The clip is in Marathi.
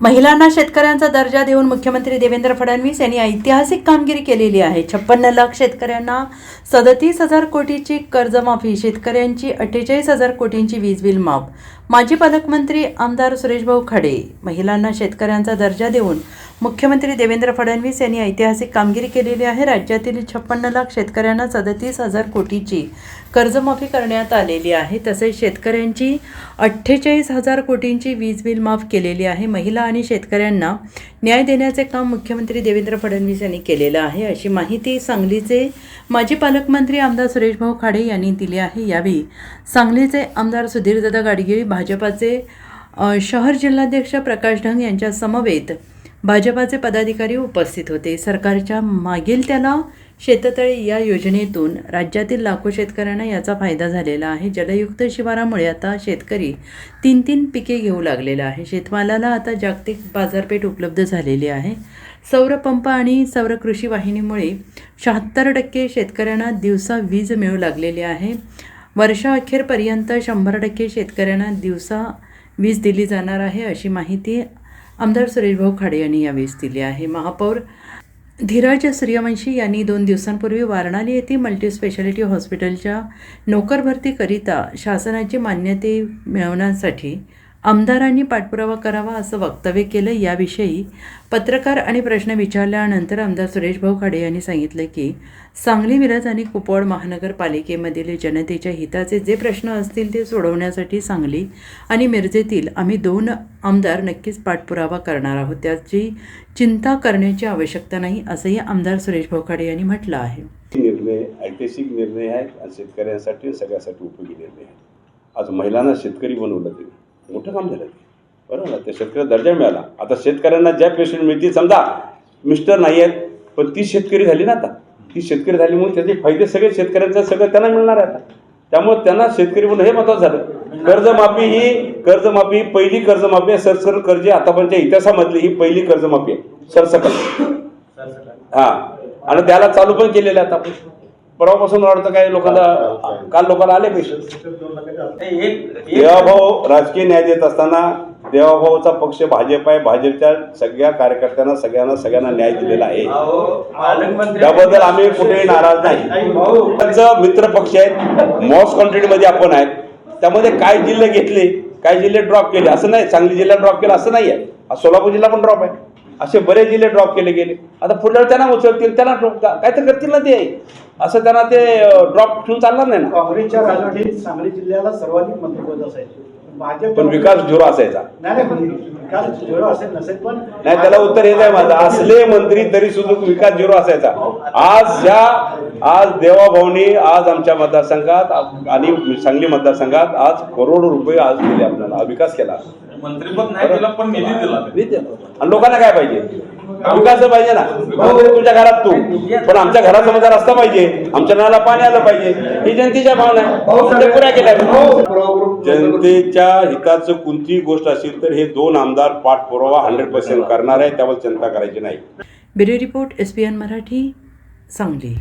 महिलांना शेतकऱ्यांचा दर्जा देऊन मुख्यमंत्री देवेंद्र फडणवीस यांनी ऐतिहासिक कामगिरी केलेली आहे। 56 लाख शेतकऱ्यांना 37,000 कोटीची कर्जमाफी, शेतकऱ्यांची 48,000 कोटींची वीज बिल माफ। माजी पालकमंत्री आमदार सुरेशभाऊ खाडे। महिलांना शेतकऱ्यांचा दर्जा देऊन मुख्यमंत्री देवेंद्र फडणवीस यांनी ऐतिहासिक कामगिरी केलेली आहे। राज्यातील 56 लाख शेतकऱ्यांना 37,000 कोटीची कर्जमाफी करण्यात आलेली आहे। तसेच शेतकऱ्यांची 48,000 कोटींची वीज बिल माफ केलेली आहे। महिला आणि शेतकऱ्यांना न्याय देण्याचे काम मुख्यमंत्री देवेंद्र फडणवीस यांनी केलेलं आहे, अशी माहिती सांगलीचे माजी पालकमंत्री आमदार सुरेशभाऊ खाडे यांनी दिली आहे। यावेळी सांगलीचे आमदार सुधीरदादा गाडगीळ, भाजपाचे शहर जिल्हाध्यक्ष प्रकाश ढंग यांच्या समवेत भाजपाचे पदाधिकारी उपस्थित होते। सरकारच्या मागील त्याला शेततळे या योजनेतून राज्यातील लाखो शेतकऱ्यांना याचा फायदा झालेला आहे। जलयुक्त शिवारामुळे आता शेतकरी 3 पिके घेऊ लागलेला आहे। शेतमालाला आता जागतिक बाजारपेठ उपलब्ध झालेली आहे। सौर पंप आणि सौर कृषी वाहिनीमुळे 76% शेतकऱ्यांना दिवसा वीज मिळू लागलेली आहे। वर्षाअखेरपर्यंत 100% शेतकऱ्यांना दिवसा वीज दिली जाणार आहे, अशी माहिती आमदार सुरेशभाऊ खाडे यांनी यावेळी दिली आहे। महापौर धीरज सूर्यवंशी यांनी 2 दिवसांपूर्वी वारणाली येथे मल्टीस्पेशालिटी हॉस्पिटलच्या नोकर भरतीकरिता शासनाची मान्यता मिळवण्यासाठी आमदारांनी पाठपुरावा करावा असं वक्तव्य केलं। याविषयी पत्रकार आणि प्रश्न विचारल्यानंतर आमदार सुरेशभाऊ खाडे यांनी सांगितलं की सांगली, मिरज आणि कुपवाड महानगरपालिकेमधील जनतेच्या हिताचे जे प्रश्न असतील ते सोडवण्यासाठी सांगली आणि मिरजेतील आम्ही 2 आमदार नक्कीच पाठपुरावा करणार आहोत। त्याची चिंता करण्याची आवश्यकता नाही, असंही आमदार सुरेशभाऊ खाडे यांनी म्हटलं आहे। निर्णय ऐतिहासिक निर्णय आहेत, शेतकऱ्यांसाठी सगळ्यासाठी उपयोगी निर्णय आहे। आज महिलांना शेतकरी बनवलं ते मोठं काम झालं, बरोबर ना? त्या शेतकऱ्याला दर्जा मिळाला। आता शेतकऱ्यांना ज्या पेन्शन मिळतील, समजा मिस्टर नाही आहेत पण ती शेतकरी झाली ना, आता ती शेतकरी झाल्यामुळे त्याचे फायदे सगळे शेतकऱ्यांचं सगळं त्यांना मिळणार आहे आता। त्यामुळे त्यांना शेतकरी बनवणं हे महत्त्वाचं झालं। कर्जमाफी ही पहिली कर्जमाफी आहे, सरसकट कर्ज आतापर्यंतच्या इतिहासामधली ही पहिली कर्जमाफी आहे, सरसकट। हां, आणि त्याला चालू पण केलेलं आहे आता। परवापासून वाटतं काय लोकांना, काल लोकांना आले पैसे। देवाभाऊ राजकीय न्याय देत असताना देवाभाऊचा पक्ष भाजप आहे, भाजपच्या सगळ्या कार्यकर्त्यांना सगळ्यांना न्याय दिलेला आहे। त्याबद्दल आम्ही कुठेही नाराज नाही। त्यांचं मित्र पक्ष आहेत, मॉस क्वांटिटीमध्ये आपण आहेत। त्यामध्ये काय जिल्हे घेतले, काय जिल्हे ड्रॉप केले असं नाही, सांगली जिल्हा ड्रॉप केला असं नाही आहे, सोलापूर जिल्हा पण ड्रॉप आहे। असे बरेच जिल्हे ड्रॉप केले गेले। आता पुढल्या त्यांना उचलतील, त्यांना काहीतरी करतील ना ते, असं त्यांना ते ड्रॉप ठेवून चालणार नाही ना। काँग्रेसच्या राजवटीत सांगली जिल्ह्याला सर्वाधिक मंत्रिपद असायचे, पण विकास झिरो असायचा। विकास झिरो असेल नसेल पण नाही, त्याला उत्तर हेच आहे माझं, असले मंत्री तरी सुद्धा विकास झिरो असायचा। आज देवाभाऊनी आज आमच्या मतदारसंघात आणि सांगली मतदारसंघात आज करोडो रुपये आज दिले, आपल्याला विकास केला। मंत्रिपद नाही दिला पण निधी दिला। आणि लोकांना काय पाहिजे, विकास पाहिजे ना। तुझ्या घरात तू, पण आमच्या घरासमोर रस्ता पाहिजे, आमच्या नळाला पाणी आलं पाहिजे, ही जनतेच्या भावना आहे, पुऱ्या केल्या। जनतेच्या हिताचं कोणतीही गोष्ट असेल तर हे 2 आमदार पाठपुरावा 100% करणार आहे, त्यावर चिंता करायची नाही। Bureau report SBN Marathi, Sangli.